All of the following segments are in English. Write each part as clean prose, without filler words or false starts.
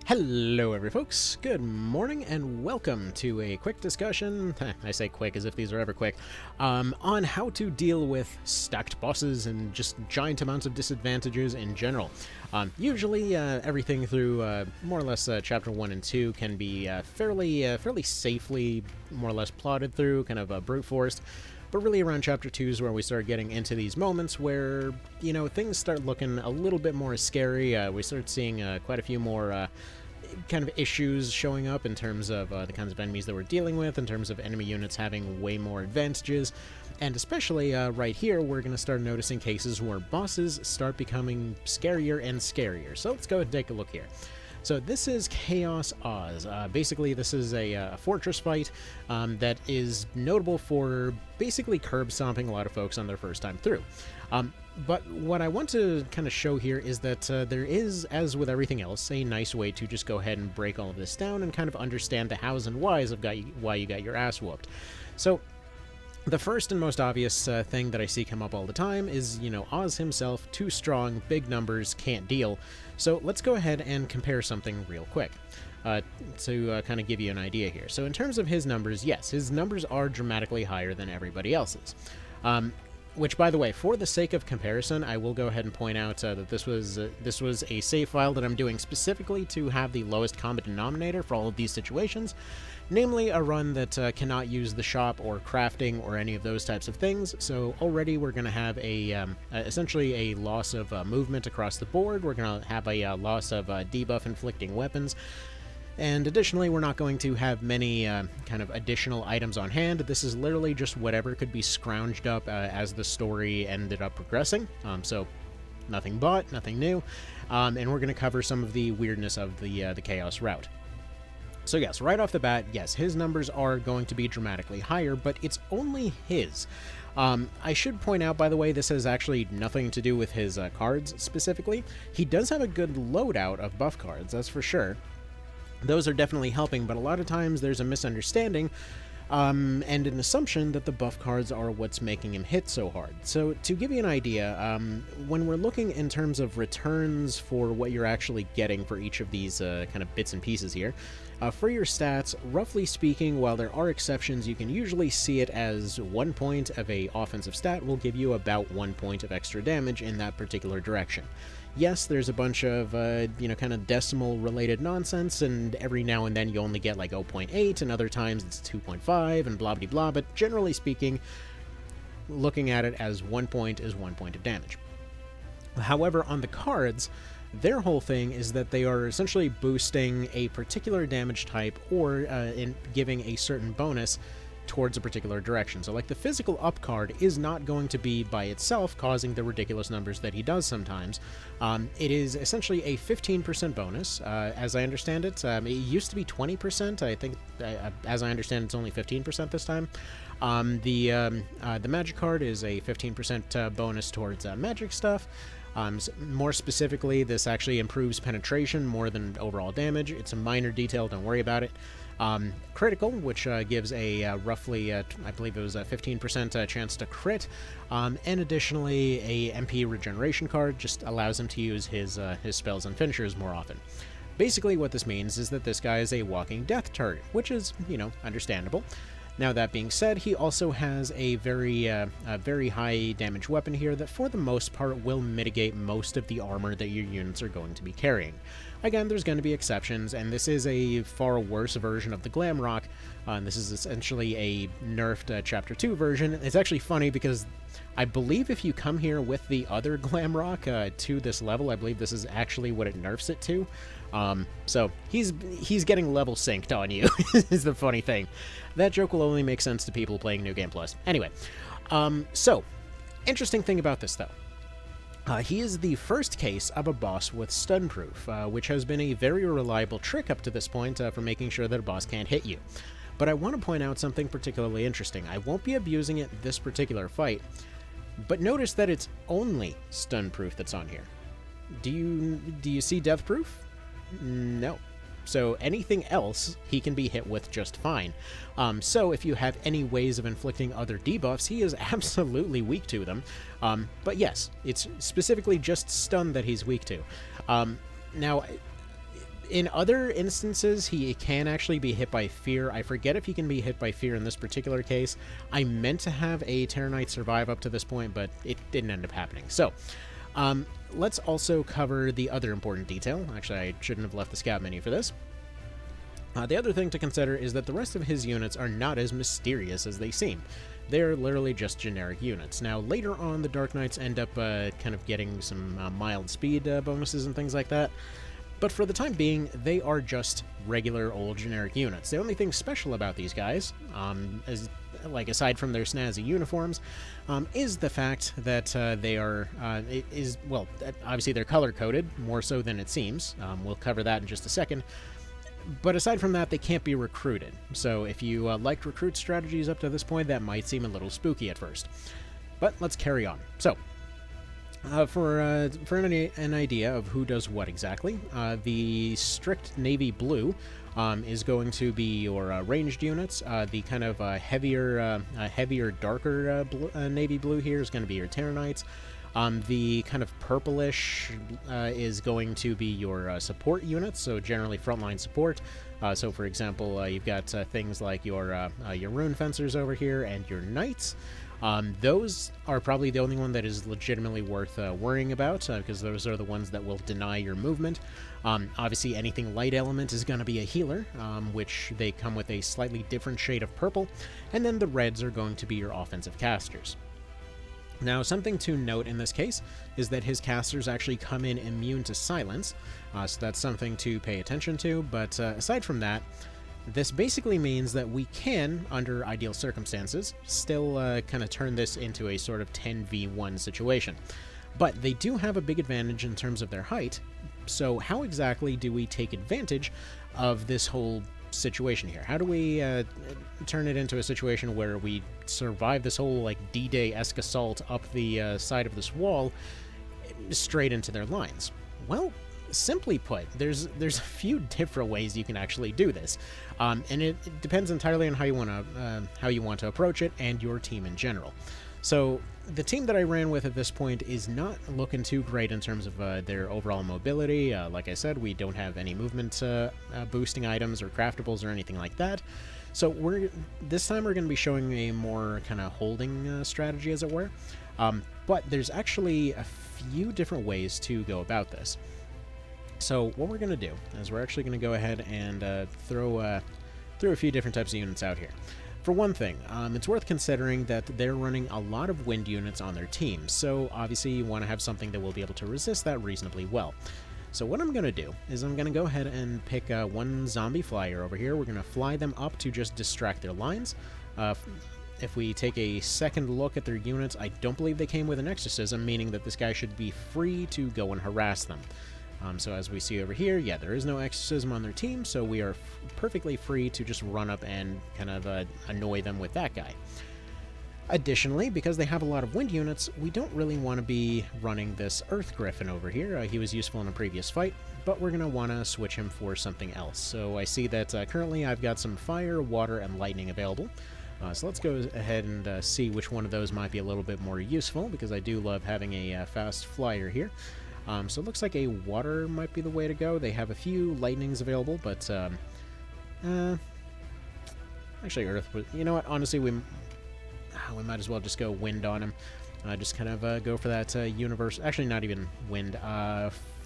Hello folks, good morning and welcome to a quick discussion, I say quick as if these are ever quick, on how to deal with stacked bosses and just giant amounts of disadvantages in general. Usually everything through more or less Chapter 1 and 2 can be fairly safely more or less plotted through, kind of brute forced. But really around Chapter 2 is where we start getting into these moments where, you know, things start looking a little bit more scary. We start seeing quite a few more kind of issues showing up in terms of the kinds of enemies that we're dealing with, in terms of enemy units having way more advantages. And especially right here, we're going to start noticing cases where bosses start becoming scarier and scarier. So let's go and take a look here. So this is Chaos Oz. Basically, this is a fortress fight that is notable for basically curb stomping a lot of folks on their first time through. But what I want to kind of show here is that there is, as with everything else, a nice way to just go ahead and break all of this down and kind of understand the hows and whys of why you got your ass whooped. So the first and most obvious thing that I see come up all the time is, you know, Oz himself, too strong, big numbers, can't deal. So let's go ahead and compare something real quick to kind of give you an idea here. So in terms of his numbers, yes, his numbers are dramatically higher than everybody else's. Which, by the way, for the sake of comparison, I will go ahead and point out that this was a save file that I'm doing specifically to have the lowest common denominator for all of these situations, namely a run that cannot use the shop or crafting or any of those types of things. So already we're going to have a essentially a loss of movement across the board. We're going to have a loss of debuff inflicting weapons. And additionally, we're not going to have many kind of additional items on hand. This is literally just whatever could be scrounged up as the story ended up progressing. So nothing bought, nothing new. And we're going to cover some of the weirdness of the Chaos route. So yes, right off the bat, yes, his numbers are going to be dramatically higher, but it's only his. I should point out, by the way, this has actually nothing to do with his cards specifically. He does have a good loadout of buff cards, that's for sure. Those are definitely helping, but a lot of times there's a misunderstanding and an assumption that the buff cards are what's making him hit so hard. So to give you an idea, when we're looking in terms of returns for what you're actually getting for each of these kind of bits and pieces here, for your stats, roughly speaking, while there are exceptions, you can usually see it as 1 point of a offensive stat will give you about 1 point of extra damage in that particular direction. Yes, there's a bunch of, you know, kind of decimal-related nonsense, and every now and then you only get like 0.8, and other times it's 2.5, and blah blah blah, but generally speaking, looking at it as 1 point is 1 point of damage. However, on the cards, their whole thing is that they are essentially boosting a particular damage type or in giving a certain bonus towards a particular direction. So like the physical up card is not going to be by itself causing the ridiculous numbers that he does sometimes. It is essentially a 15% bonus, as I understand it. It used to be 20%. I think, as I understand, it's only 15% this time. The magic card is a 15% bonus towards magic stuff. More specifically, this actually improves penetration more than overall damage. It's a minor detail, don't worry about it. Critical, which gives a roughly, I believe it was a 15% chance to crit, and additionally a MP regeneration card just allows him to use his spells and finishers more often. Basically what this means is that this guy is a walking death target, which is, you know, understandable. Now that being said, he also has a very high damage weapon here that for the most part will mitigate most of the armor that your units are going to be carrying. Again, there's going to be exceptions, and this is a far worse version of the Glamrock. This is essentially a nerfed Chapter 2 version. It's actually funny because I believe if you come here with the other Glamrock to this level, I believe this is actually what it nerfs it to. So he's getting level synced on you, is the funny thing. That joke will only make sense to people playing New Game Plus. Anyway, so, interesting thing about this, though. He is the first case of a boss with stun proof, which has been a very reliable trick up to this point for making sure that a boss can't hit you. But I want to point out something particularly interesting. I won't be abusing it this particular fight, but notice that it's only stun proof that's on here. Do you see death proof? No. So anything else, he can be hit with just fine. So if you have any ways of inflicting other debuffs, he is absolutely weak to them. But yes, it's specifically just stun that he's weak to. Now, In other instances, he can actually be hit by fear. I forget if he can be hit by fear in this particular case. I meant to have a Terror Knight survive up to this point, but it didn't end up happening. So, let's also cover the other important detail. Actually, I shouldn't have left the scout menu for this. The other thing to consider is that the rest of his units are not as mysterious as they seem. They're literally just generic units. Now, later on, the Dark Knights end up kind of getting some mild speed bonuses and things like that. But for the time being, they are just regular old generic units. The only thing special about these guys, aside from their snazzy uniforms, is the fact that they are, obviously they're color-coded, more so than it seems. We'll cover that in just a second. But aside from that, they can't be recruited. So if you liked recruit strategies up to this point, that might seem a little spooky at first. But let's carry on. So, for an idea of who does what exactly, the strict navy blue is going to be your ranged units. The kind of heavier, darker navy blue here is going to be your Terror Knights. The kind of purplish is going to be your support units, so generally frontline support. So, for example, you've got things like your rune fencers over here and your knights. Those are probably the only one that is legitimately worth worrying about, because those are the ones that will deny your movement. Obviously, anything light element is going to be a healer, which they come with a slightly different shade of purple, and then the reds are going to be your offensive casters. Now, something to note in this case is that his casters actually come in immune to silence, so that's something to pay attention to, but aside from that, this basically means that we can, under ideal circumstances, still kind of turn this into a sort of 10v1 situation. But they do have a big advantage in terms of their height, so how exactly do we take advantage of this whole situation here? How do we turn it into a situation where we survive this whole like D-Day-esque assault up the side of this wall straight into their lines? Well, simply put, there's a few different ways you can actually do this, and it depends entirely on how you want to approach it and your team in general. So the team that I ran with at this point is not looking too great in terms of their overall mobility. Like I said, we don't have any movement boosting items or craftables or anything like that. So this time we're going to be showing a more kind of holding strategy, as it were. But there's actually a few different ways to go about this. So what we're going to do is we're actually going to go ahead and throw a few different types of units out here. For one thing, it's worth considering that they're running a lot of wind units on their team, so obviously you want to have something that will be able to resist that reasonably well. So what I'm going to do is I'm going to go ahead and pick one zombie flyer over here. We're going to fly them up to just distract their lines. If we take a second look at their units, I don't believe they came with an exorcism, meaning that this guy should be free to go and harass them. So as we see over here, yeah, there is no exorcism on their team, so we are perfectly free to just run up and kind of annoy them with that guy. Additionally, because they have a lot of wind units, we don't really want to be running this Earth Griffin over here. He was useful in a previous fight, but we're going to want to switch him for something else. So I see that currently I've got some fire, water, and lightning available. So let's go ahead and see which one of those might be a little bit more useful, because I do love having a fast flyer here. So it looks like a water might be the way to go. They have a few lightnings available, but actually Earth would... You know what? Honestly, we might as well just go wind on him. Just kind of go for that universe... Actually, not even wind.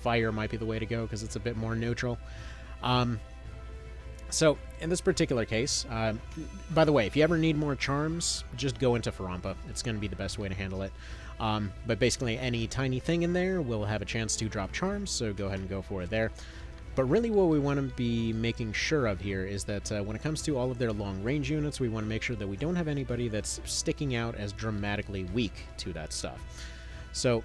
Fire might be the way to go, because it's a bit more neutral. So, in this particular case, by the way, if you ever need more charms, just go into Farampa. It's going to be the best way to handle it. But basically, any tiny thing in there will have a chance to drop charms, so go ahead and go for it there. But really what we want to be making sure of here is that when it comes to all of their long-range units, we want to make sure that we don't have anybody that's sticking out as dramatically weak to that stuff. So,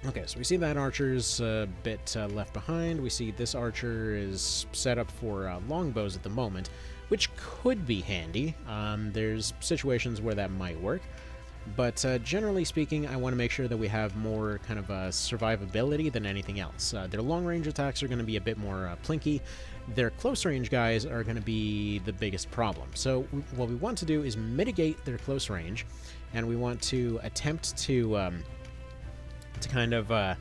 okay, so we see that archer's a bit left behind. We see this archer is set up for longbows at the moment, which could be handy. There's situations where that might work. But generally speaking, I want to make sure that we have more kind of survivability than anything else. Their long-range attacks are going to be a bit more plinky. Their close-range guys are going to be the biggest problem. So what we want to do is mitigate their close range, and we want to attempt to kind of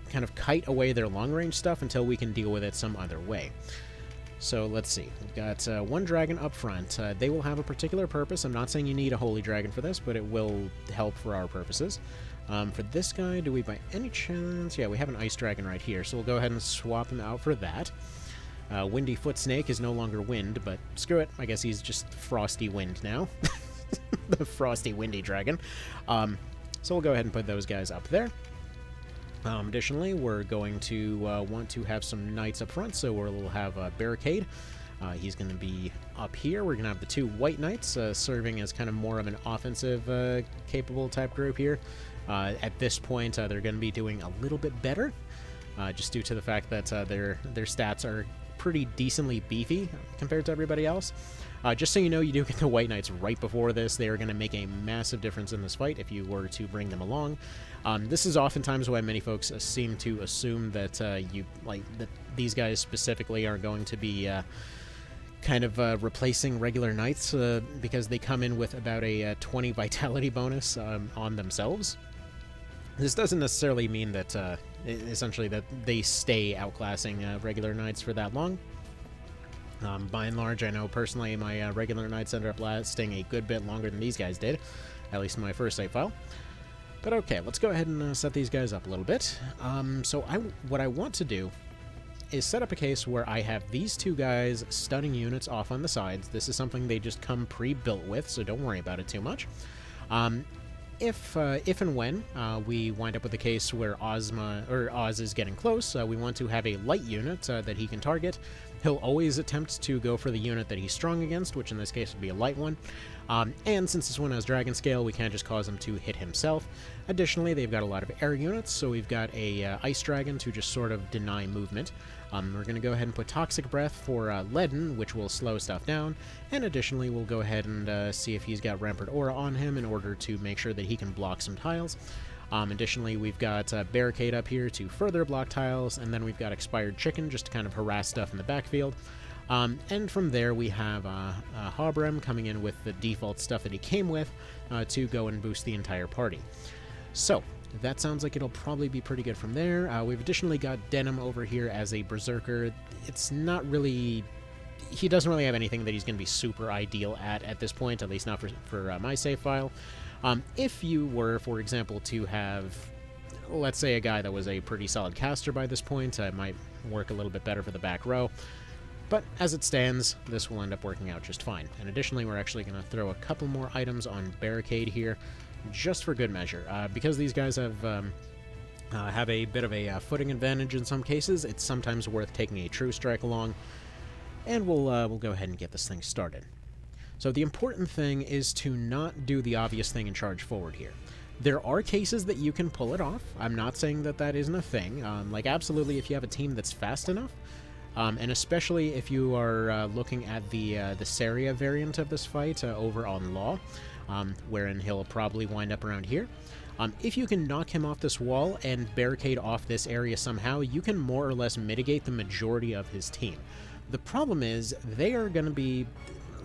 kind of kite away their long-range stuff until we can deal with it some other way. So let's see. We've got one dragon up front. They will have a particular purpose. I'm not saying you need a holy dragon for this, but it will help for our purposes. For this guy, do we by any chance... Yeah, we have an ice dragon right here, so we'll go ahead and swap him out for that. Windy Foot Snake is no longer wind, but screw it. I guess he's just Frosty Wind now. The Frosty Windy Dragon. So we'll go ahead and put those guys up there. Additionally, we're going to want to have some knights up front, so we'll have a Barricade. He's going to be up here. We're going to have the two white knights serving as kind of more of an offensive capable type group here. At this point, they're going to be doing a little bit better, just due to the fact that their stats are pretty decently beefy compared to everybody else. Just so you know, you do get the white knights right before this. They are going to make a massive difference in this fight if you were to bring them along. This is oftentimes why many folks seem to assume that that these guys specifically are going to be kind of replacing regular knights because they come in with about a 20 vitality bonus on themselves. This doesn't necessarily mean that essentially that they stay outclassing regular knights for that long. By and large, I know personally my regular knights ended up lasting a good bit longer than these guys did, at least in my first save file. But okay, let's go ahead and set these guys up a little bit. So what I want to do is set up a case where I have these two guys stunning units off on the sides. This is something they just come pre-built with, so don't worry about it too much. If and when we wind up with a case where Oz is getting close, we want to have a light unit that he can target. He'll always attempt to go for the unit that he's strong against, which in this case would be a light one. And since this one has dragon scale, we can't just cause him to hit himself. Additionally, they've got a lot of air units, so we've got a ice dragon to just sort of deny movement. We're going to go ahead and put Toxic Breath for Leaden, which will slow stuff down. And additionally, we'll go ahead and see if he's got Rampart Aura on him in order to make sure that he can block some tiles. Additionally, we've got Barricade up here to further block tiles, and then we've got Expired Chicken just to kind of harass stuff in the backfield. And from there, we have Habrem coming in with the default stuff that he came with to go and boost the entire party. So, that sounds like it'll probably be pretty good from there. We've additionally got Denim over here as a Berserker. It's not really... He doesn't really have anything that he's going to be super ideal at this point, at least not for my save file. If you were, for example, to have, let's say, a guy that was a pretty solid caster by this point, it might work a little bit better for the back row. But as it stands, this will end up working out just fine. And additionally, we're actually going to throw a couple more items on Barricade here, just for good measure. Because these guys have a bit of a footing advantage in some cases, it's sometimes worth taking a True Strike along, and we'll go ahead and get this thing started. So the important thing is to not do the obvious thing and charge forward here. There are cases that you can pull it off. I'm not saying that that isn't a thing. Like, absolutely, if you have a team that's fast enough, and especially if you are looking at the Saria variant of this fight over on Law, wherein he'll probably wind up around here. If you can knock him off this wall and barricade off this area somehow, you can more or less mitigate the majority of his team. The problem is, they are going to be...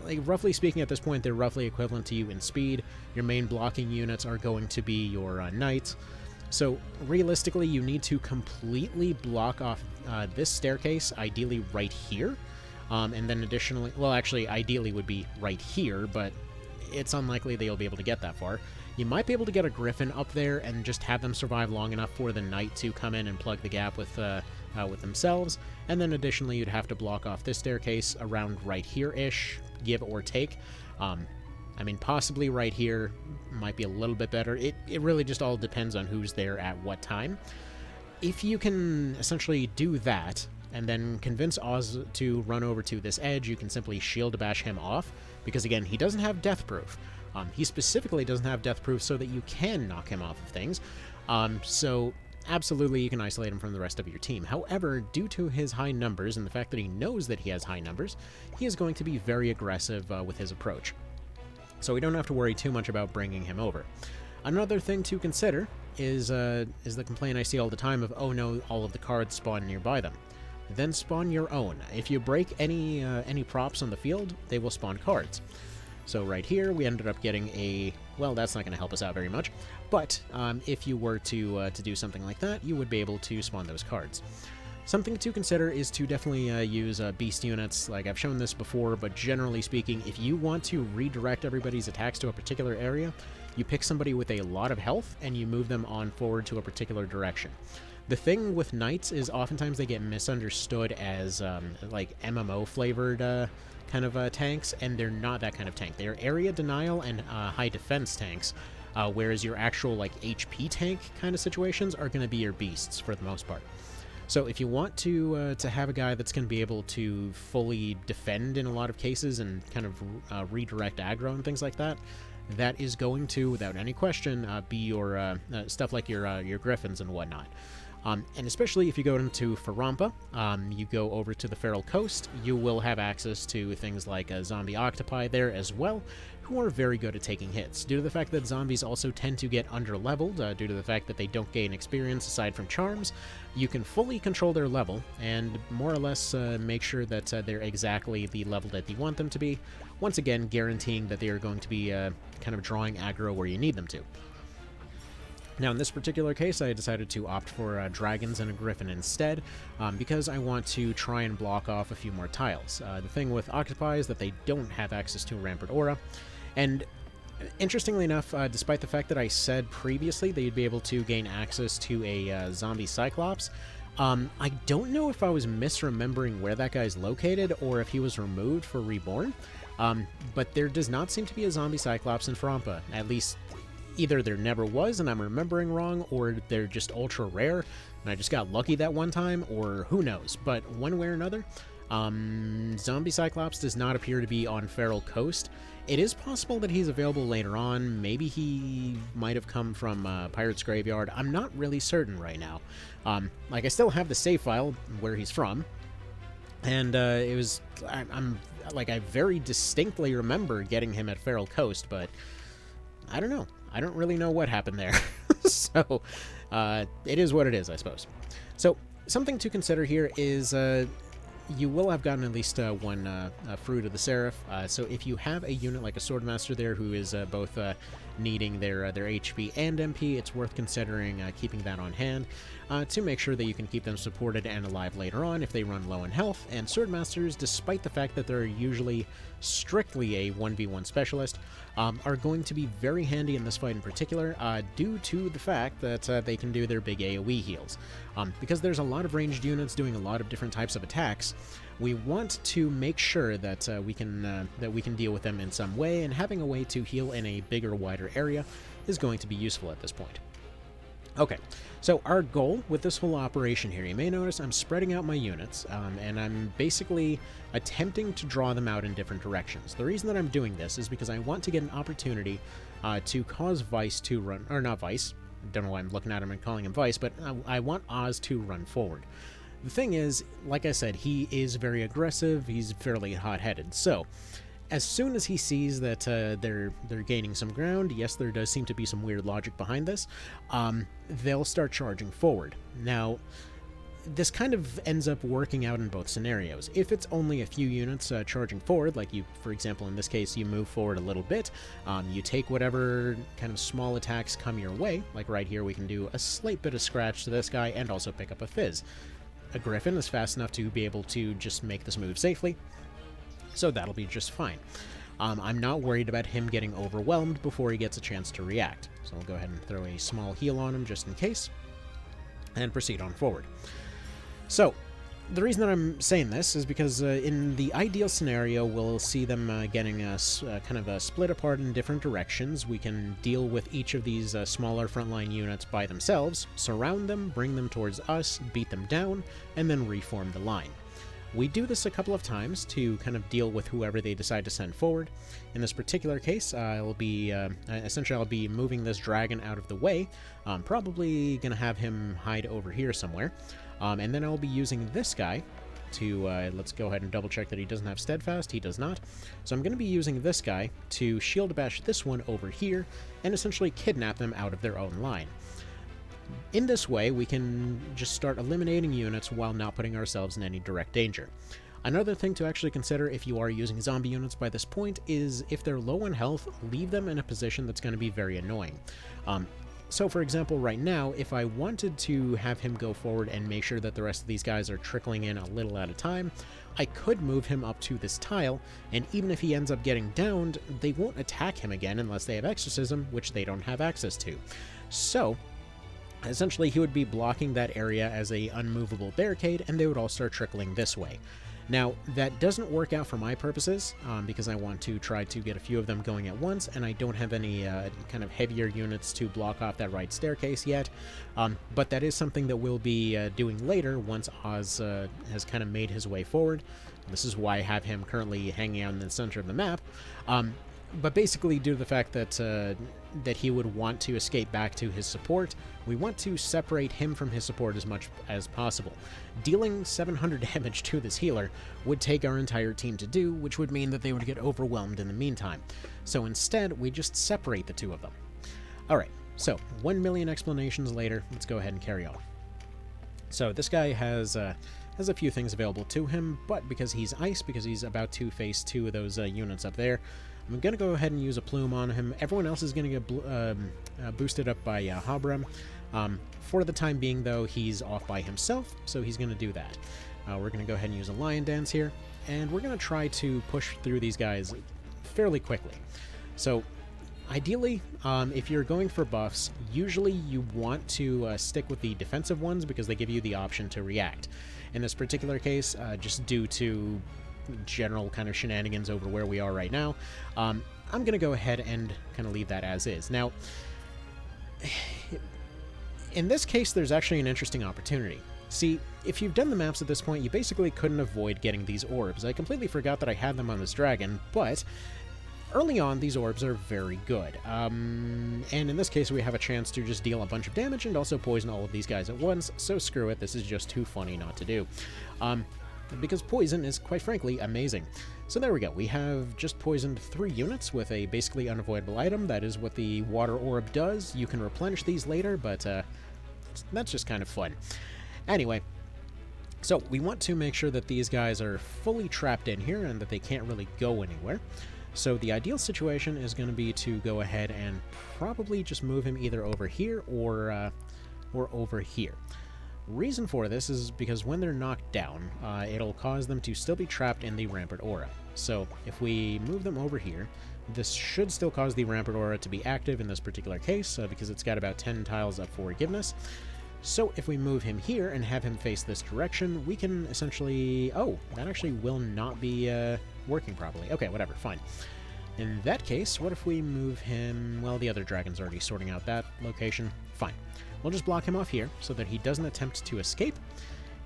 Like, roughly speaking, at this point, they're roughly equivalent to you in speed. Your main blocking units are going to be your knights. So, realistically, you need to completely block off this staircase, ideally right here. And then additionally... Well, actually, ideally would be right here, but it's unlikely that you'll be able to get that far. You might be able to get a Griffin up there and just have them survive long enough for the Knight to come in and plug the gap with themselves. And then additionally, you'd have to block off this staircase around right here-ish, give or take. I mean, possibly right here might be a little bit better. It really just all depends on who's there at what time. If you can essentially do that, and then convince Oz to run over to this edge, you can simply shield bash him off, because again, he doesn't have death proof. He specifically doesn't have death proof so that you can knock him off of things. So absolutely you can isolate him from the rest of your team. However, due to his high numbers and the fact that he knows that he has high numbers, he is going to be very aggressive with his approach. So we don't have to worry too much about bringing him over. Another thing to consider is the complaint I see all the time of, oh no, all of the cards spawn nearby them. Then spawn your own. If you break any props on the field, they will spawn cards. So right here, we ended up getting a well, that's not going to help us out very much. But if you were to do something like that, you would be able to spawn those cards. Something to consider is to definitely use beast units. Like I've shown this before, but generally speaking, if you want to redirect everybody's attacks to a particular area, you pick somebody with a lot of health and you move them on forward to a particular direction. The thing with knights is oftentimes they get misunderstood as like MMO flavored kind of tanks, and they're not that kind of tank. They're area denial and high defense tanks, whereas your actual like HP tank kind of situations are going to be your beasts for the most part. So if you want to have a guy that's going to be able to fully defend in a lot of cases and kind of redirect aggro and things like that, that is going to, without any question, be your stuff like your griffins and whatnot. And especially if you go into Farampa, you go over to the Feral Coast, you will have access to things like zombie octopi there as well, who are very good at taking hits. Due to the fact that zombies also tend to get under-leveled, due to the fact that they don't gain experience aside from charms, you can fully control their level, and more or less make sure that they're exactly the level that you want them to be, once again guaranteeing that they are going to be kind of drawing aggro where you need them to. Now, in this particular case, I decided to opt for dragons and a griffin instead, because I want to try and block off a few more tiles. The thing with octopi is that they don't have access to rampart aura, and interestingly enough, despite the fact that I said previously that you'd be able to gain access to a zombie cyclops, I don't know if I was misremembering where that guy's located or if he was removed for Reborn, but there does not seem to be a zombie cyclops in Farampa, at least. Either there never was and I'm remembering wrong, or they're just ultra rare and I just got lucky that one time, or who knows. But one way or another, Zombie Cyclops does not appear to be on Feral Coast. It is possible that he's available later on. Maybe he might have come from Pirate's Graveyard. I'm not really certain right now. Like, I still have the save file where he's from, and I very distinctly remember getting him at Feral Coast, but I don't know. I don't really know what happened there. So, it is what it is, I suppose. So, something to consider here is you will have gotten at least one Fruit of the Seraph. So if you have a unit like a Swordmaster there who is both needing their HP and MP, it's worth considering keeping that on hand to make sure that you can keep them supported and alive later on if they run low in health. And Swordmasters, despite the fact that they're usually strictly a 1v1 specialist, are going to be very handy in this fight in particular, due to the fact that they can do their big AoE heals. Because there's a lot of ranged units doing a lot of different types of attacks, we want to make sure that we can deal with them in some way, and having a way to heal in a bigger, wider area is going to be useful at this point. Okay, so our goal with this whole operation here, you may notice I'm spreading out my units, and I'm basically attempting to draw them out in different directions. The reason that I'm doing this is because I want to get an opportunity to cause Vice to run, or not Vice, I don't know why I'm looking at him and calling him Vice, but I want Oz to run forward. The thing is, like I said, he is very aggressive, he's fairly hot-headed, so as soon as he sees that they're gaining some ground, yes, there does seem to be some weird logic behind this, they'll start charging forward. Now, this kind of ends up working out in both scenarios. If it's only a few units charging forward, like you, for example, in this case, you move forward a little bit, you take whatever kind of small attacks come your way, like right here we can do a slight bit of scratch to this guy and also pick up a Fizz. A Griffin is fast enough to be able to just make this move safely, so that'll be just fine. I'm not worried about him getting overwhelmed before he gets a chance to react, so I'll go ahead and throw a small heal on him just in case, and proceed on forward. So, the reason that I'm saying this is because in the ideal scenario, we'll see them getting kind of split apart in different directions. We can deal with each of these smaller frontline units by themselves, surround them, bring them towards us, beat them down, and then reform the line. We do this a couple of times to kind of deal with whoever they decide to send forward. In this particular case, essentially I'll be moving this dragon out of the way. I'm probably going to have him hide over here somewhere. And then I'll be using this guy to, let's go ahead and double check that he doesn't have Steadfast. He does not. So I'm going to be using this guy to shield bash this one over here and essentially kidnap them out of their own line. In this way, we can just start eliminating units while not putting ourselves in any direct danger. Another thing to actually consider if you are using zombie units by this point is if they're low on health, leave them in a position that's going to be very annoying. So for example, right now, if I wanted to have him go forward and make sure that the rest of these guys are trickling in a little at a time, I could move him up to this tile, and even if he ends up getting downed, they won't attack him again unless they have exorcism, which they don't have access to. So essentially he would be blocking that area as a unmovable barricade, and they would all start trickling this way. Now, that doesn't work out for my purposes, because I want to try to get a few of them going at once, and I don't have any kind of heavier units to block off that right staircase yet, but that is something that we'll be doing later once Oz has kind of made his way forward. This is why I have him currently hanging out in the center of the map. But basically, due to the fact that that he would want to escape back to his support, we want to separate him from his support as much as possible. Dealing 700 damage to this healer would take our entire team to do, which would mean that they would get overwhelmed in the meantime. So instead, we just separate the two of them. Alright, so 1 million explanations later, let's go ahead and carry on. So this guy has a few things available to him, but because he's ice, because he's about to face two of those units up there, I'm going to go ahead and use a plume on him. Everyone else is going to get boosted up by Habrem. For the time being, though, he's off by himself, so he's going to do that. We're going to go ahead and use a Lion Dance here, and we're going to try to push through these guys fairly quickly. So, ideally, if you're going for buffs, usually you want to stick with the defensive ones because they give you the option to react. In this particular case, just due to general kind of shenanigans over where we are right now, I'm going to go ahead and kind of leave that as is. Now, in this case, there's actually an interesting opportunity. See, if you've done the maps at this point, you basically couldn't avoid getting these orbs. I completely forgot that I had them on this dragon, but early on, these orbs are very good. And in this case, we have a chance to just deal a bunch of damage and also poison all of these guys at once, so screw it, this is just too funny not to do. Because poison is, quite frankly, amazing. So there we go, we have just poisoned 3 units with a basically unavoidable item. That is what the water orb does. You can replenish these later, but that's just kind of fun. Anyway, so we want to make sure that these guys are fully trapped in here and that they can't really go anywhere. So the ideal situation is going to be to go ahead and probably just move him either over here or over here. Reason for this is because when they're knocked down, it'll cause them to still be trapped in the Rampart Aura. So if we move them over here, this should still cause the Rampart Aura to be active in this particular case, because it's got about 10 tiles up for forgiveness. So if we move him here and have him face this direction, we can essentially... Oh, that actually will not be working properly. Okay, whatever, fine. In that case, what if we move him... Well, the other dragon's already sorting out that location. Fine. We'll just block him off here so that he doesn't attempt to escape,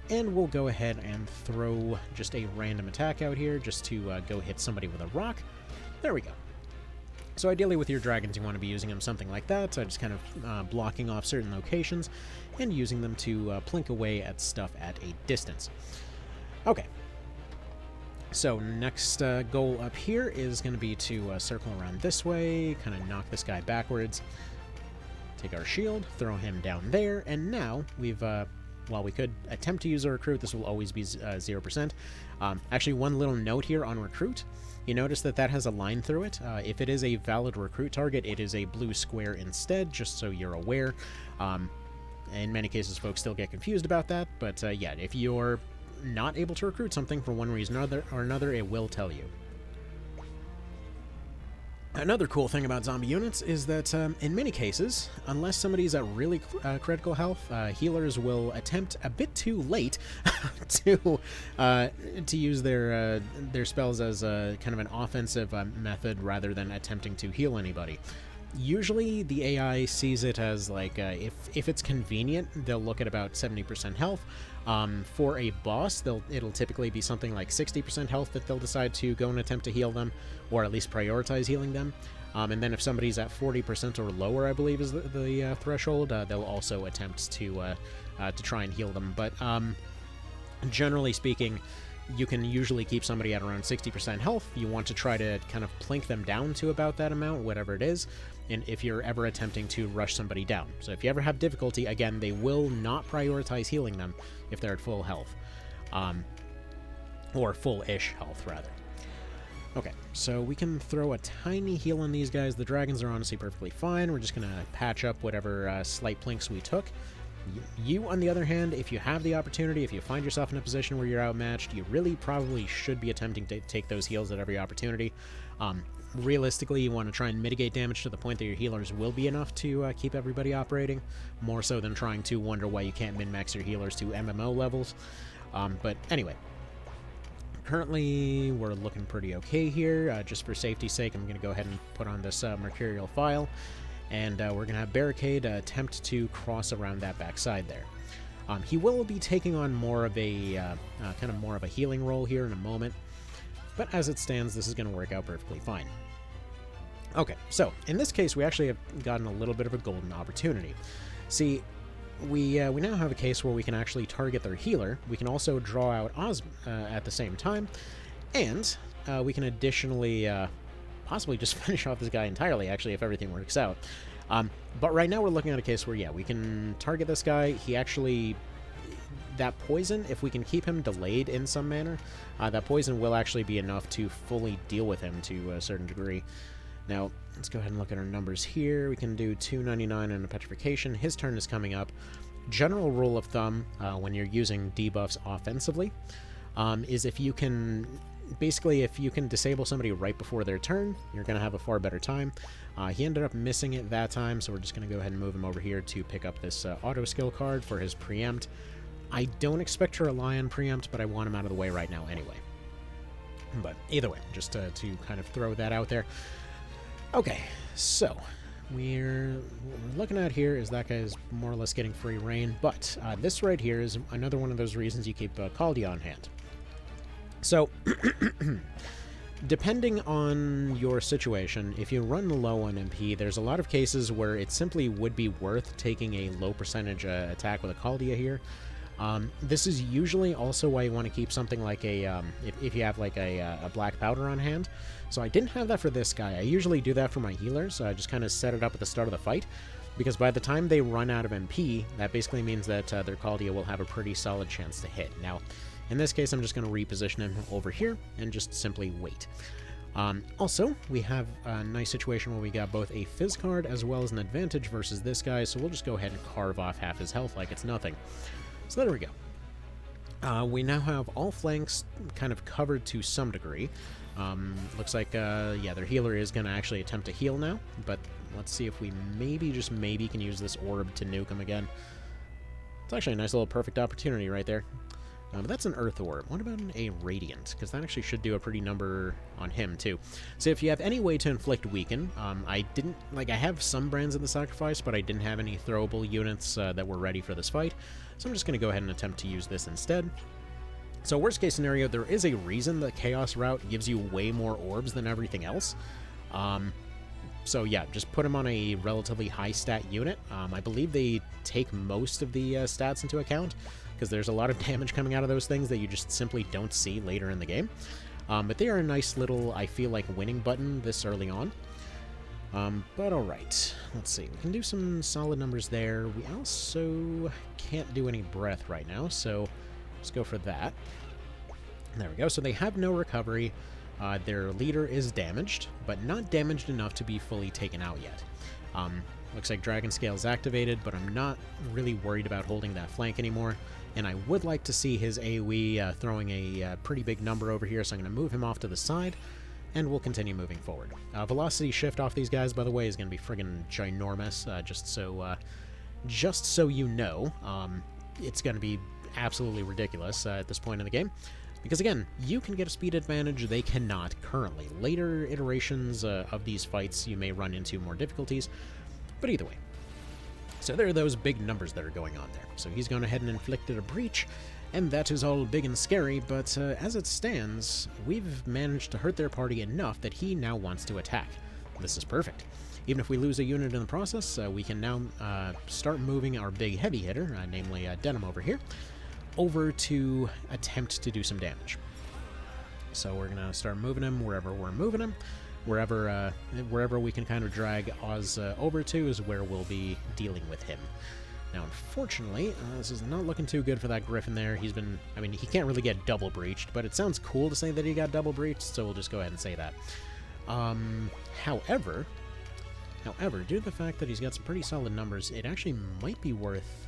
and we'll go ahead and throw just a random attack out here just to go hit somebody with a rock. There we go. So ideally with your dragons you want to be using them something like that, so just kind of blocking off certain locations and using them to plink away at stuff at a distance. Okay. So next goal up here is going to be to circle around this way, kind of knock this guy backwards. Take our shield, throw him down there, and now we've, while we could attempt to use a recruit, this will always be 0%. Actually, one little note here on recruit. You notice that that has a line through it. If it is a valid recruit target, it is a blue square instead, just so you're aware. In many cases, folks still get confused about that, but yeah, if you're not able to recruit something for one reason or another, it will tell you. Another cool thing about zombie units is that, in many cases, unless somebody's at really critical health, healers will attempt a bit too late to use their spells as a kind of an offensive method rather than attempting to heal anybody. Usually, the AI sees it as like if it's convenient, they'll look at about 70% health. For a boss, it'll typically be something like 60% health that they'll decide to go and attempt to heal them, or at least prioritize healing them. And then if somebody's at 40% or lower, I believe is the threshold, they'll also attempt to try and heal them. But generally speaking, you can usually keep somebody at around 60% health. You want to try to kind of plink them down to about that amount, whatever it is, and if you're ever attempting to rush somebody down. So if you ever have difficulty, again, they will not prioritize healing them if they're at full health. or full-ish health, rather. Okay, so we can throw a tiny heal on these guys. The dragons are honestly perfectly fine. We're just going to patch up whatever slight plinks we took. You, on the other hand, if you have the opportunity, if you find yourself in a position where you're outmatched, you really probably should be attempting to take those heals at every opportunity. Realistically, you want to try and mitigate damage to the point that your healers will be enough to keep everybody operating, more so than trying to wonder why you can't min-max your healers to MMO levels. But anyway, currently we're looking pretty okay here. Just for safety's sake, I'm going to go ahead and put on this Mercurial File, and we're going to have Barricade attempt to cross around that backside there. He will be taking on more of a kind of more of a healing role here in a moment, but as it stands, this is going to work out perfectly fine. Okay, so in this case, we actually have gotten a little bit of a golden opportunity. See, we now have a case where we can actually target their healer. We can also draw out Oz at the same time, and we can additionally possibly just finish off this guy entirely, actually, if everything works out. But right now we're looking at a case where, yeah, we can target this guy. He actually... That poison, if we can keep him delayed in some manner, that poison will actually be enough to fully deal with him to a certain degree. Now, let's go ahead and look at our numbers here. We can do 299 and a petrification. His turn is coming up. General rule of thumb when you're using debuffs offensively is if you can... Basically, if you can disable somebody right before their turn, you're going to have a far better time. He ended up missing it that time, so we're just going to go ahead and move him over here to pick up this auto skill card for his preempt. I don't expect to rely on preempt, but I want him out of the way right now anyway. But either way, just to kind of throw that out there. Okay, so what we're looking at here is that guy's more or less getting free reign, but this right here is another one of those reasons you keep Caldia on hand. So, depending on your situation, if you run low on MP, there's a lot of cases where it simply would be worth taking a low percentage attack with a Caldia here. This is usually also why you want to keep something like a, if you have like a black powder on hand. So I didn't have that for this guy. I usually do that for my healers. I just kind of set it up at the start of the fight, because by the time they run out of MP, that basically means that their Caldia will have a pretty solid chance to hit. Now, in this case, I'm just going to reposition him over here and just simply wait. Also, we have a nice situation where we got both a Fizz card as well as an advantage versus this guy, so we'll just go ahead and carve off half his health like it's nothing. So there we go. We now have all flanks kind of covered to some degree. Looks like, yeah, their healer is going to actually attempt to heal now, but let's see if we maybe, just maybe, can use this orb to nuke him again. It's actually a nice little perfect opportunity right there. But that's an Earth Orb. What about a Radiant? Because that actually should do a pretty number on him, too. So if you have any way to inflict Weaken, I didn't... Like, I have some Brands in the Sacrifice, but I didn't have any throwable units that were ready for this fight. So I'm just going to go ahead and attempt to use this instead. So worst case scenario, there is a reason the Chaos route gives you way more orbs than everything else. So yeah, just put him on a relatively high stat unit. I believe they take most of the stats into account, because there's a lot of damage coming out of those things that you just simply don't see later in the game. But they are a nice little, I feel like, winning button this early on. But alright, let's see. We can do some solid numbers there. We also can't do any breath right now, so let's go for that. There we go. So they have no recovery. Their leader is damaged, but not damaged enough to be fully taken out yet. Looks like Dragon Scale is activated, but I'm not really worried about holding that flank anymore. And I would like to see his AoE throwing a pretty big number over here, so I'm going to move him off to the side, and we'll continue moving forward. Velocity shift off these guys, by the way, is going to be friggin' ginormous, just so you know. It's going to be absolutely ridiculous at this point in the game. Because again, you can get a speed advantage, they cannot currently. Later iterations of these fights, you may run into more difficulties, but either way. So there are those big numbers that are going on there. So he's gone ahead and inflicted a breach, and that is all big and scary, but as it stands, we've managed to hurt their party enough that he now wants to attack. This is perfect. Even if we lose a unit in the process, we can now start moving our big heavy hitter, namely Denim over here, over to attempt to do some damage. So we're going to start moving him wherever we're moving him. Wherever we can kind of drag Oz over to is where we'll be dealing with him. Now, unfortunately, this is not looking too good for that Griffin there. He's been... I mean, he can't really get double breached, but it sounds cool to say that he got double breached, so we'll just go ahead and say that. However, due to the fact that he's got some pretty solid numbers, it actually might be worth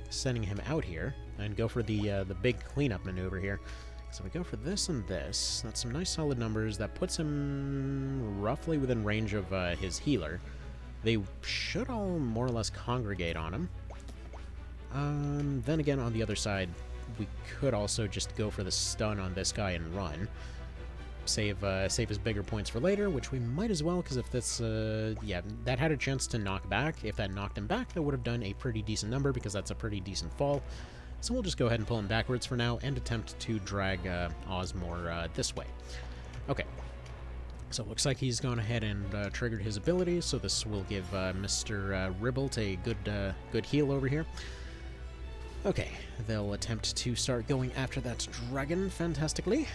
sending him out here and go for the big cleanup maneuver here. So we go for this and this. That's some nice solid numbers. That puts him roughly within range of his healer. They should all more or less congregate on him. Then again, on the other side, we could also just go for the stun on this guy and run. Save his bigger points for later, which we might as well, because if this, yeah, that had a chance to knock back. If that knocked him back, that would have done a pretty decent number, because that's a pretty decent fall. So we'll just go ahead and pull him backwards for now, and attempt to drag Osmore this way. Okay. So it looks like he's gone ahead and triggered his abilities, so this will give Mr. Ribble a good heal over here. Okay, they'll attempt to start going after that dragon fantastically.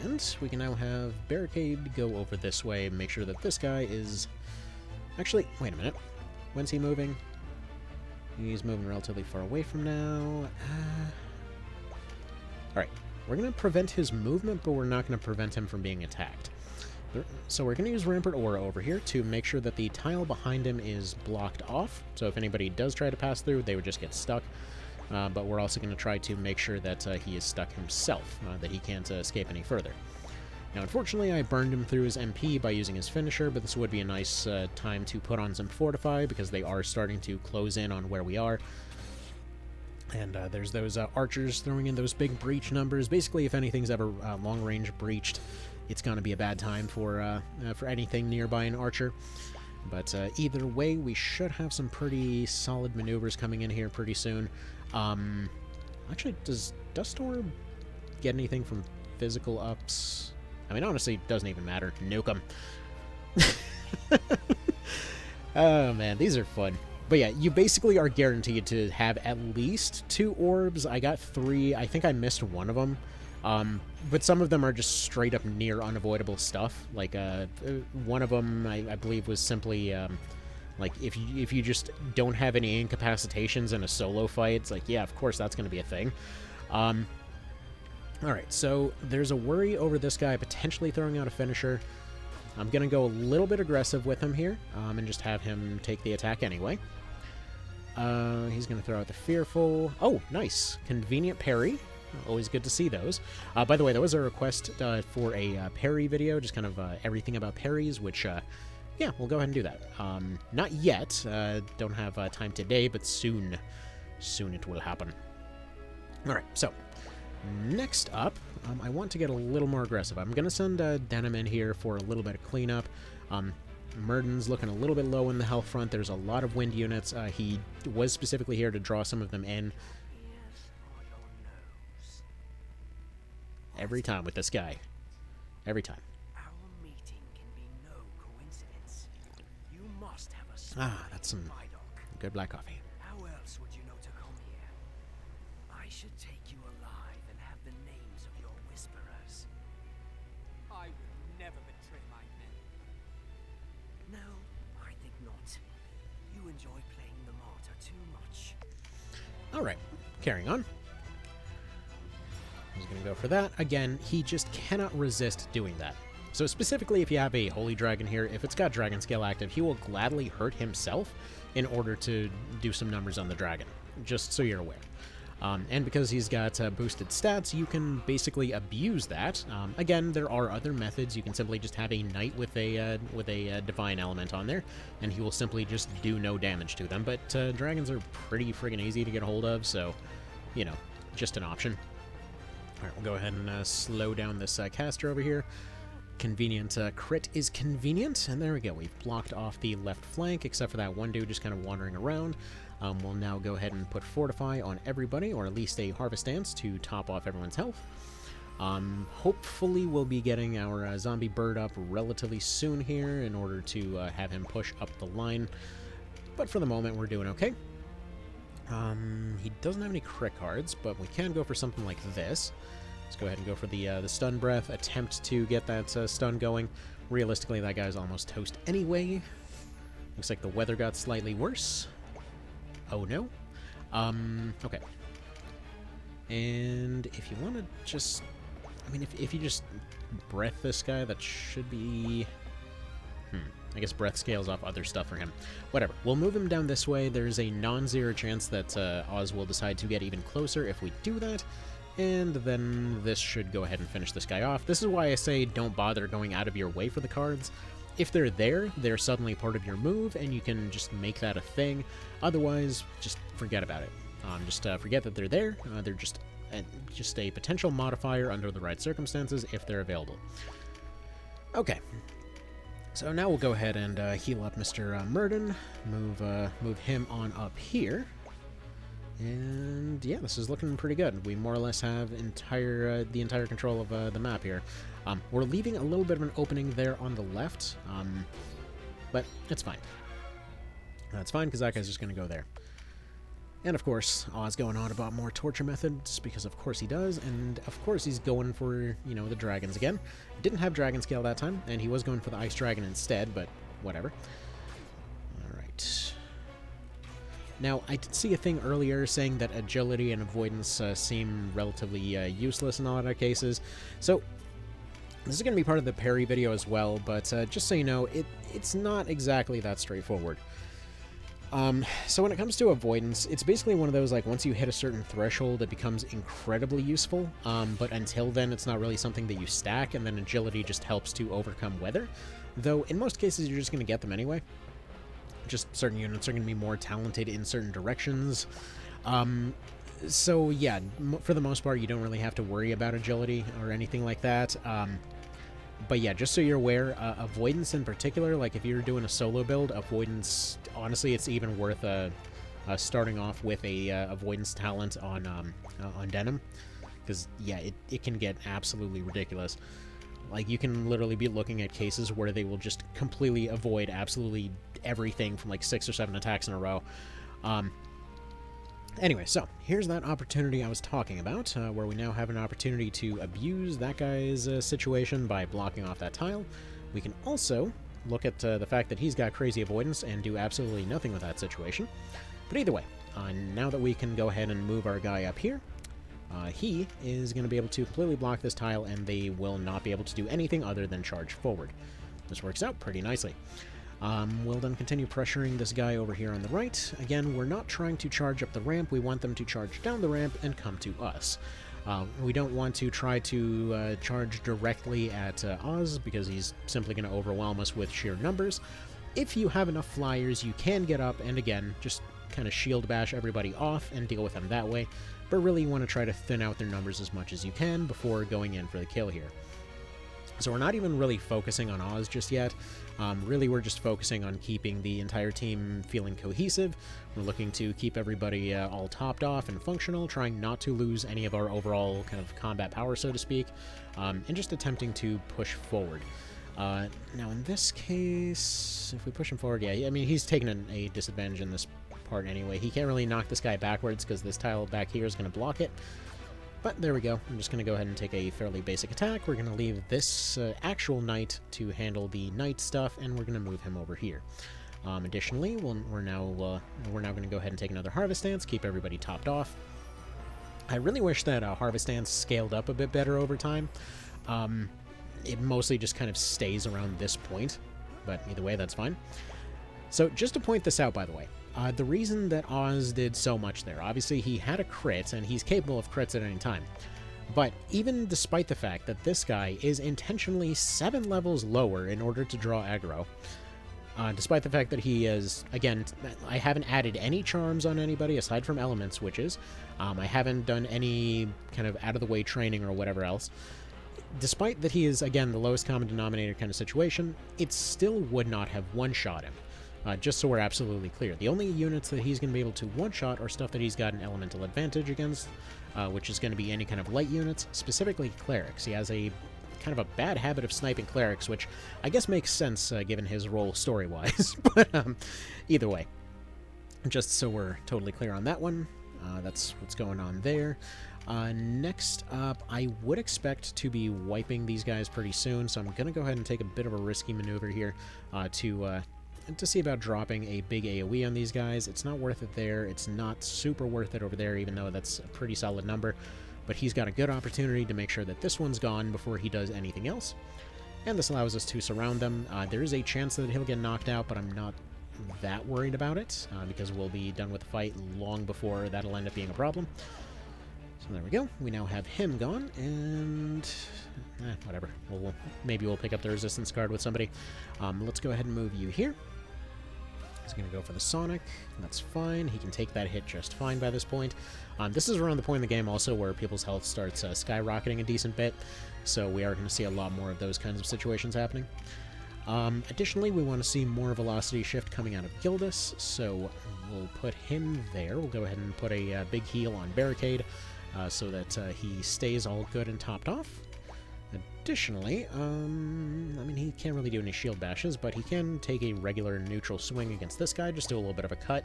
And we can now have Barricade go over this way, make sure that this guy is... Actually, wait a minute. When's he moving? He's moving relatively far away from now. Alright, we're going to prevent his movement, but we're not going to prevent him from being attacked. So we're going to use Rampart Aura over here to make sure that the tile behind him is blocked off. So if anybody does try to pass through, they would just get stuck. But we're also going to try to make sure that he is stuck himself, that he can't escape any further. Now, unfortunately, I burned him through his MP by using his finisher, but this would be a nice time to put on some Fortify, because they are starting to close in on where we are. And there's those archers throwing in those big breach numbers. Basically, if anything's ever long-range breached, it's going to be a bad time for anything nearby an archer. But either way, we should have some pretty solid maneuvers coming in here pretty soon. Actually, does Dust Orb get anything from physical ups? I mean, honestly, it doesn't even matter. Nuke them. Oh, man, these are fun. But yeah, you basically are guaranteed to have at least 2 orbs. I got 3. I think I missed one of them. But some of them are just straight up near unavoidable stuff. Like, one of them, I believe, was simply, like, if you just don't have any incapacitations in a solo fight, it's like, yeah, of course that's going to be a thing. Alright, so there's a worry over this guy potentially throwing out a finisher. I'm going to go a little bit aggressive with him here, and just have him take the attack anyway. He's going to throw out the Fearful. Oh, nice. Convenient parry. Always good to see those. By the way, there was a request for a parry video, just kind of everything about parries, which, yeah, we'll go ahead and do that. Not yet. Don't have time today, but soon. Soon it will happen. Alright, so next up, I want to get a little more aggressive. I'm going to send Denim in here for a little bit of cleanup. Murden's looking a little bit low in the health front. There's a lot of wind units. He was specifically here to draw some of them in. Every time with this guy. Every time. Our meeting can be no coincidence. You must have a that's some good black coffee. How else would you know to come here? I should take you alive and have the names of your whisperers. I would never betray my men. No, I think not. You enjoy playing the martyr too much. Alright, carrying on. He's going to go for that. Again, he just cannot resist doing that. So specifically, if you have a Holy Dragon here, if it's got Dragon Scale active, he will gladly hurt himself in order to do some numbers on the dragon, just so you're aware. And because he's got boosted stats, you can basically abuse that. Again, there are other methods. You can simply just have a Knight with a Divine element on there, and he will simply just do no damage to them. But dragons are pretty friggin' easy to get a hold of, so, you know, just an option. Alright, we'll go ahead and slow down this caster over here. Convenient crit is convenient, and there we go. We've blocked off the left flank, except for that one dude just kind of wandering around. We'll now go ahead and put Fortify on everybody, or at least a Harvest Dance to top off everyone's health. Hopefully we'll be getting our zombie bird up relatively soon here in order to have him push up the line. But for the moment, we're doing okay. He doesn't have any crit cards, but we can go for something like this. Let's go ahead and go for the Stun Breath, attempt to get that stun going. Realistically, that guy's almost toast anyway. Looks like the weather got slightly worse. Oh no. Okay. And if you want to just... I mean, if you just breath this guy, that should be... I guess breath scales off other stuff for him. Whatever. We'll move him down this way. There's a non-zero chance that Oz will decide to get even closer if we do that. And then this should go ahead and finish this guy off. This is why I say don't bother going out of your way for the cards. If they're there, they're suddenly part of your move, and you can just make that a thing. Otherwise, just forget about it. Just forget that they're there. They're just a potential modifier under the right circumstances if they're available. Okay. So now we'll go ahead and heal up Mr. Murden, move him on up here, and yeah, this is looking pretty good. We more or less have the entire control of the map here. We're leaving a little bit of an opening there on the left, but it's fine. It's fine because that guy's just going to go there. And of course, Oz going on about more torture methods, because of course he does, and of course he's going for, you know, the dragons again. Didn't have dragon scale that time, and he was going for the ice dragon instead, but whatever. Alright. Now, I did see a thing earlier saying that agility and avoidance seem relatively useless in a lot of cases, so this is going to be part of the parry video as well, but just so you know, it's not exactly that straightforward. So when it comes to avoidance, it's basically one of those, like, once you hit a certain threshold, it becomes incredibly useful, but until then, it's not really something that you stack, and then agility just helps to overcome weather, though in most cases, you're just going to get them anyway. Just certain units are going to be more talented in certain directions. So yeah, for the most part, you don't really have to worry about agility or anything like that. But yeah, just so you're aware, avoidance in particular, like if you're doing a solo build, avoidance, honestly, it's even worth starting off with a avoidance talent on Denim, because yeah, it can get absolutely ridiculous. Like, you can literally be looking at cases where they will just completely avoid absolutely everything from like 6 or 7 attacks in a row. Anyway, so here's that opportunity I was talking about, where we now have an opportunity to abuse that guy's situation by blocking off that tile. We can also look at the fact that he's got crazy avoidance and do absolutely nothing with that situation. But either way, now that we can go ahead and move our guy up here, he is going to be able to completely block this tile, and they will not be able to do anything other than charge forward. This works out pretty nicely. We'll then continue pressuring this guy over here on the right. Again, we're not trying to charge up the ramp. We want them to charge down the ramp and come to us. We don't want to try to charge directly at Oz, because he's simply going to overwhelm us with sheer numbers. If you have enough flyers, you can get up and, again, just kind of shield bash everybody off and deal with them that way. But really, you want to try to thin out their numbers as much as you can before going in for the kill here. So we're not even really focusing on Oz just yet. Really, we're just focusing on keeping the entire team feeling cohesive. We're looking to keep everybody all topped off and functional, trying not to lose any of our overall kind of combat power, so to speak, and just attempting to push forward. Now, in this case, if we push him forward, yeah, I mean, he's taking a disadvantage in this part anyway. He can't really knock this guy backwards because this tile back here is going to block it. But there we go. I'm just going to go ahead and take a fairly basic attack. We're going to leave this actual knight to handle the knight stuff, and we're going to move him over here. Additionally, we're now going to go ahead and take another Harvest Dance, keep everybody topped off. I really wish that Harvest Dance scaled up a bit better over time. It mostly just kind of stays around this point, but either way, that's fine. So just to point this out, by the way, the reason that Oz did so much there, obviously he had a crit, and he's capable of crits at any time. But even despite the fact that this guy is intentionally 7 levels lower in order to draw aggro, despite the fact that he is, again, I haven't added any charms on anybody aside from element switches, I haven't done any kind of out-of-the-way training or whatever else. Despite that he is, again, the lowest common denominator kind of situation, it still would not have one-shot him. Just so we're absolutely clear. The only units that he's going to be able to one-shot are stuff that he's got an elemental advantage against, which is going to be any kind of light units, specifically clerics. He has a kind of a bad habit of sniping clerics, which I guess makes sense given his role story-wise. But either way, just so we're totally clear on that one, that's what's going on there. Next up, I would expect to be wiping these guys pretty soon, so I'm going to go ahead and take a bit of a risky maneuver here to to see about dropping a big AoE on these guys. It's not worth it there. It's not super worth it over there, even though that's a pretty solid number. But he's got a good opportunity to make sure that this one's gone before he does anything else. And this allows us to surround them. There is a chance that he'll get knocked out, but I'm not that worried about it, because we'll be done with the fight long before that'll end up being a problem. So there we go. We now have him gone, and whatever. Maybe we'll pick up the resistance card with somebody. Let's go ahead and move you here. He's going to go for the Sonic. That's fine. He can take that hit just fine by this point. This is around the point in the game also where people's health starts skyrocketing a decent bit, so we are going to see a lot more of those kinds of situations happening. Additionally, we want to see more velocity shift coming out of Gildas, so we'll put him there. We'll go ahead and put a big heal on Barricade, so that he stays all good and topped off. Additionally, I mean, he can't really do any shield bashes, but he can take a regular neutral swing against this guy, just do a little bit of a cut.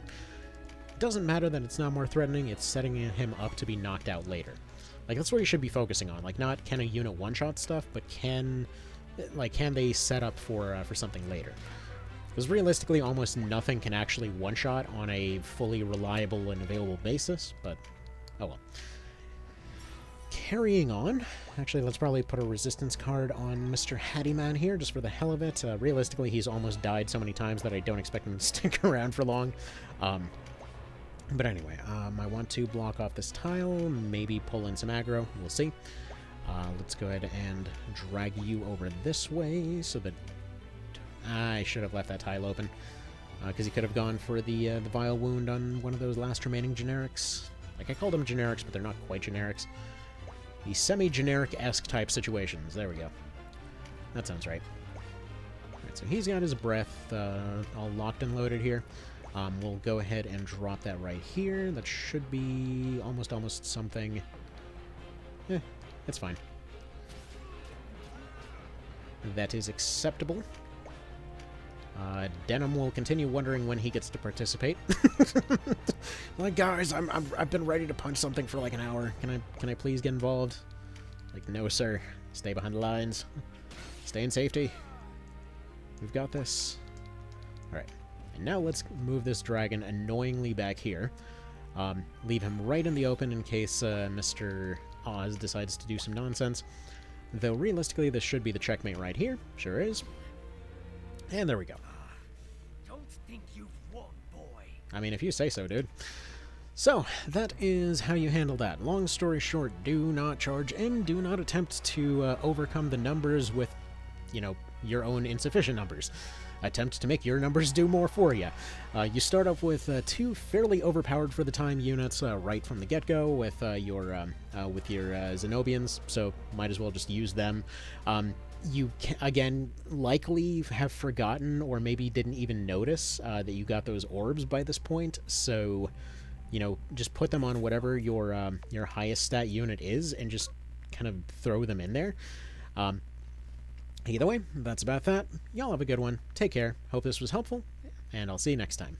It doesn't matter that it's not more threatening, it's setting him up to be knocked out later. Like, that's what you should be focusing on. Like, not can a unit one-shot stuff, but can they set up for something later? Because realistically, almost nothing can actually one-shot on a fully reliable and available basis, but oh well. Carrying on, actually, let's probably put a resistance card on Mr. Hattyman here, just for the hell of it. Realistically, he's almost died so many times that I don't expect him to stick around for long. But anyway, I want to block off this tile, maybe pull in some aggro, we'll see. Let's go ahead and drag you over this way, so that... I should have left that tile open, because he could have gone for the Vile Wound on one of those last remaining generics. Like, I called them generics, but they're not quite generics. The semi-generic-esque type situations. There we go. That sounds right. Alright, so he's got his breath all locked and loaded here. We'll go ahead and drop that right here. That should be almost something. It's fine. That is acceptable. Denim will continue wondering when he gets to participate. Like, guys, I've been ready to punch something for like an hour. Can I please get involved? Like, no, sir. Stay behind the lines. Stay in safety. We've got this. All right, and now let's move this dragon annoyingly back here. Leave him right in the open in case Mr. Oz decides to do some nonsense. Though realistically, this should be the checkmate right here. Sure is. And there we go. Don't think you've won, boy. I mean, if you say so, dude. So, that is how you handle that. Long story short, do not charge and do not attempt to overcome the numbers with, you know, your own insufficient numbers. Attempt to make your numbers do more for you. You start off with two fairly overpowered for the time units right from the get-go with your Zenobians, so might as well just use them. You again likely have forgotten or maybe didn't even notice that you got those orbs by this point, so you know, just put them on whatever your highest stat unit is and just kind of throw them in there. Either way, that's about that. Y'all have a good one. Take care. Hope this was helpful, and I'll see you next time.